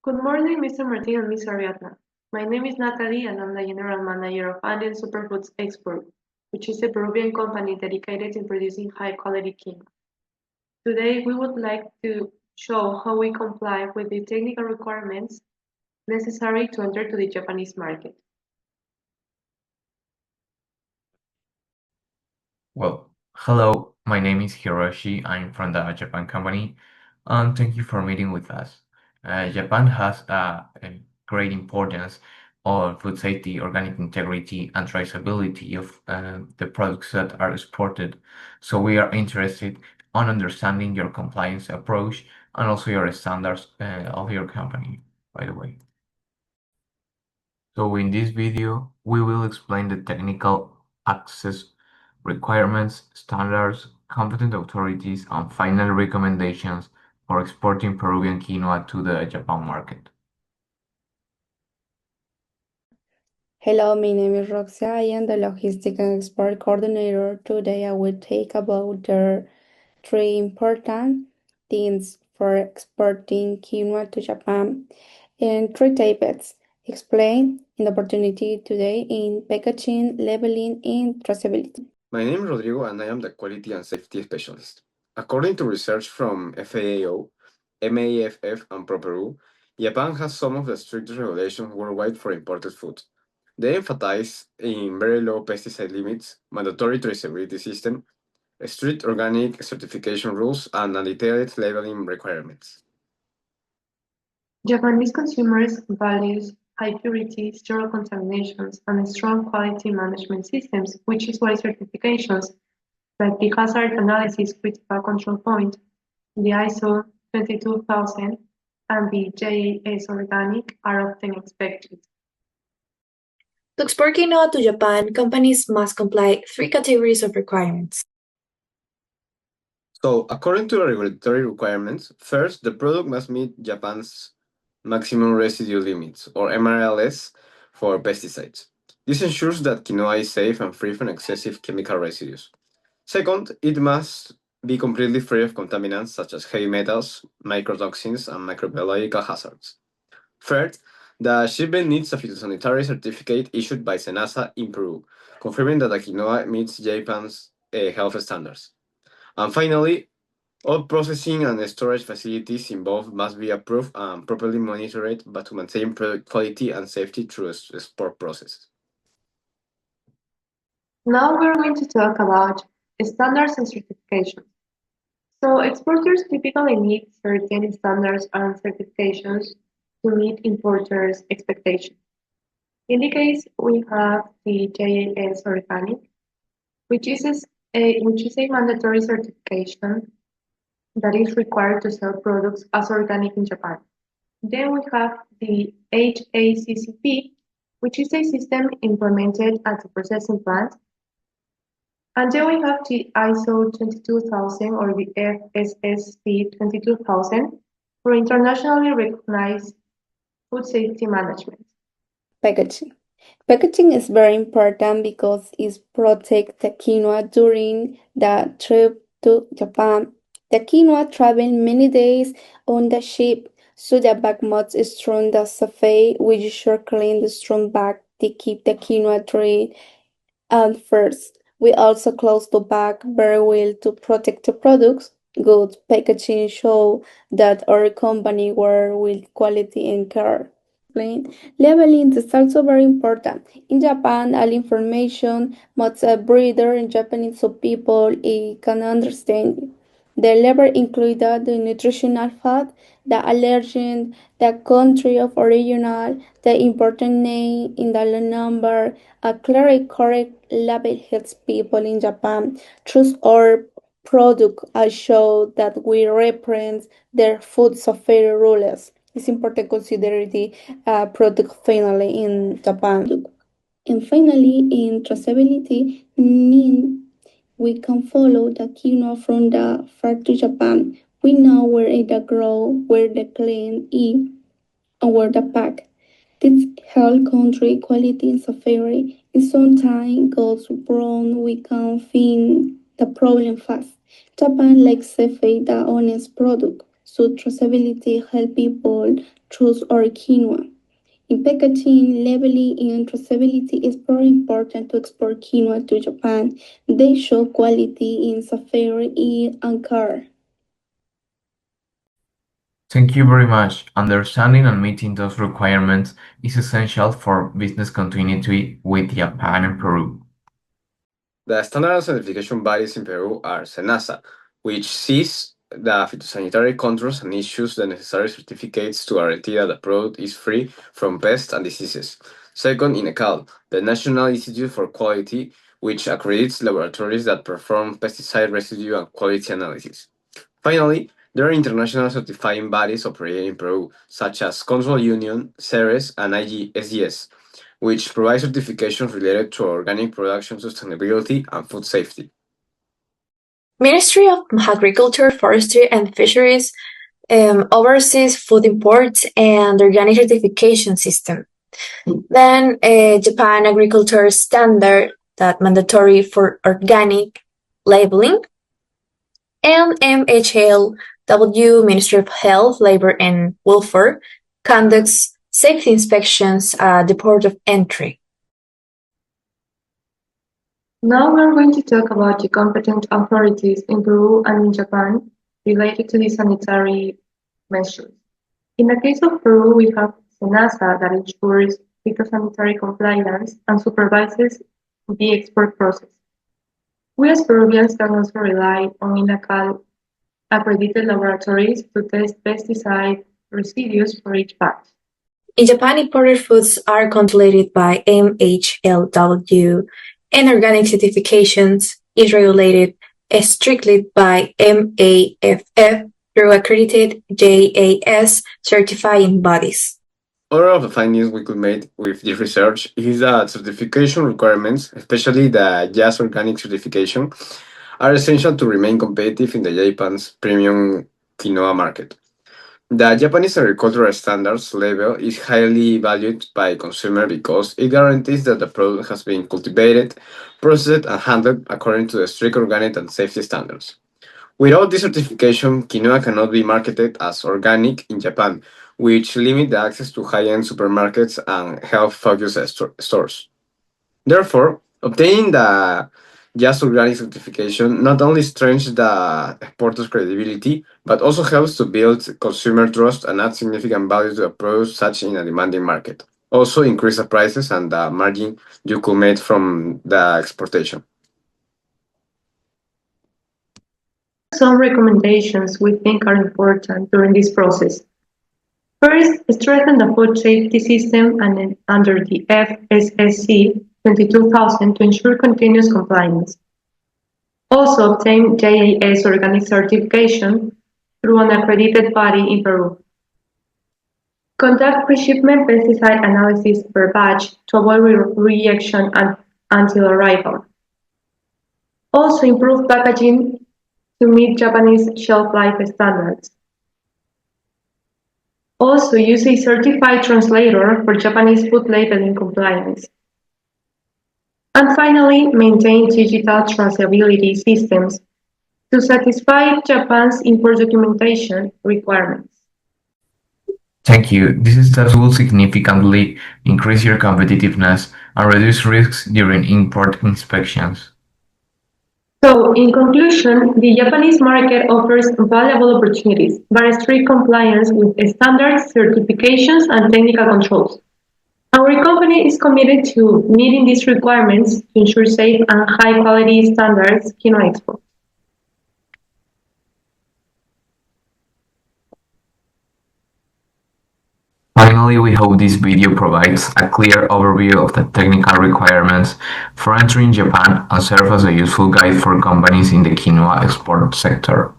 Good morning, Mr. Martin and Ms. Ariadna. My name is Natalie and I'm the General Manager of Andean Superfoods Export, which is a Peruvian company dedicated in producing high-quality quinoa. Today, we would like to show how we comply with the technical requirements necessary to enter to the Japanese market. Well, hello, my name is Hiroshi. I'm from the Japan company, and thank you for meeting with us. Japan has a great importance on food safety, organic integrity, and traceability of the products that are exported. So we are interested on understanding your compliance approach and also your standards of your company, by the way. So in this video, we will explain the technical access requirements, standards, competent authorities, and final recommendations for exporting Peruvian quinoa to the Japan market. Hello, my name is Roxia. I am the Logistic and Export Coordinator. Today I will talk about the three important things for exporting quinoa to Japan and three types explained in the opportunity today in packaging, labeling, and traceability. My name is Rodrigo and I am the Quality and Safety Specialist. According to research from FAO, MAFF, and ProPeru, Japan has some of the strictest regulations worldwide for imported food. They emphasize in very low pesticide limits, mandatory traceability system, strict organic certification rules, and detailed labeling requirements. Japanese consumers value high purity, zero contaminations, and strong quality management systems, which is why certifications like the Hazard Analysis Critical Control Point, the ISO 22000, and the JAS Organic are often expected. To export quinoa to Japan, companies must comply three categories of requirements. So, according to the regulatory requirements, first, the product must meet Japan's maximum residue limits, or MRLS, for pesticides. This ensures that quinoa is safe and free from excessive chemical residues. Second, it must be completely free of contaminants such as heavy metals, mycotoxins, and microbiological hazards. Third, the shipment needs a phytosanitary certificate issued by SENASA in Peru, confirming that the quinoa meets Japan's health standards. And finally, all processing and storage facilities involved must be approved and properly monitored but to maintain product quality and safety through the export process. Now we're going to talk about standards and certifications. So exporters typically need certain standards and certifications to meet importers' expectations. In the case, we have the JAS Organic, which is a mandatory certification that is required to sell products as organic in Japan. Then we have the HACCP, which is a system implemented at the processing plant. And then we have the ISO 22000 or the FSSC 22000 for internationally recognized food safety management. Packaging. Packaging is very important because it protects the quinoa during the trip to Japan. The quinoa travels many days on the ship, so the bag must strong the surface, which should clean the strong bag to keep the quinoa dry. And first, we also close the bag very well to protect the products. Good packaging show that our company work with quality and care. Labeling is also very important. In Japan, all information must be written in Japanese so people can understand. The label includes the nutritional fact, the allergen, the country of origin, the important name in the number. A clear and correct label helps people in Japan choose our product and show that we represent their food safety rules. It's important to consider the product finally in Japan. And finally, in traceability, mean we can follow the quinoa from the farm to Japan. We know where it grow, where the plant is, and where the pack. This help country quality and safety. If sometimes goes wrong, we can find the problem fast. Japan likes safety the honest product, so traceability help people choose our quinoa. In packaging, labeling and traceability is very important to export quinoa to Japan. They show quality in safari and care. Thank you very much. Understanding and meeting those requirements is essential for business continuity with Japan and Peru. The standard certification bodies in Peru are SENASA, which sees the phytosanitary controls and issues the necessary certificates to guarantee that the product is free from pests and diseases. Second, INECAL, the National Institute for Quality, which accredits laboratories that perform pesticide residue and quality analysis. Finally, there are international certifying bodies operating in Peru, such as Control Union, CERES, and SGS, which provide certifications related to organic production sustainability and food safety. Ministry of Agriculture, Forestry, and Fisheries oversees food imports and organic certification system. Then Japan Agriculture Standard that mandatory for organic labeling, and MHLW Ministry of Health, Labor and Welfare conducts safety inspections at the port of entry. Now we're going to talk about the competent authorities in Peru and in Japan related to the sanitary measures. In the case of Peru, we have SENASA that ensures phytosanitary compliance and supervises the export process. We as Peruvians can also rely on INACAL accredited laboratories to test pesticide residues for each batch. In Japan, imported foods are controlled by MHLW, and organic certifications is regulated strictly by MAFF through accredited JAS certifying bodies. Other of the findings we could make with this research is that certification requirements, especially the JAS organic certification, are essential to remain competitive in the Japan's premium quinoa market. The Japanese agricultural standards label is highly valued by consumers because it guarantees that the product has been cultivated, processed, and handled according to the strict organic and safety standards. Without this certification, quinoa cannot be marketed as organic in Japan, which limit the access to high-end supermarkets and health-focused stores. Therefore, obtaining the Just Organic certification not only strengthens the exporter's credibility, but also helps to build consumer trust and add significant value to a product such in a demanding market. Also increase the prices and the margin you could make from the exportation. Some recommendations we think are important during this process. First, strengthen the food safety system and under the FSSC 22000 to ensure continuous compliance. Also obtain JAS organic certification through an accredited body in Peru. Conduct pre-shipment pesticide analysis per batch to avoid rejection until arrival. Also improve packaging to meet Japanese shelf life standards. Also use a certified translator for Japanese food labeling compliance. And finally, maintain digital traceability systems to satisfy Japan's import documentation requirements. Thank you. These steps will significantly increase your competitiveness and reduce risks during import inspections. So, in conclusion, the Japanese market offers valuable opportunities, but strict compliance with standards, certifications, and technical controls. Our company is committed to meeting these requirements to ensure safe and high-quality standards quinoa export. Finally, we hope this video provides a clear overview of the technical requirements for entering Japan and serve as a useful guide for companies in the quinoa export sector.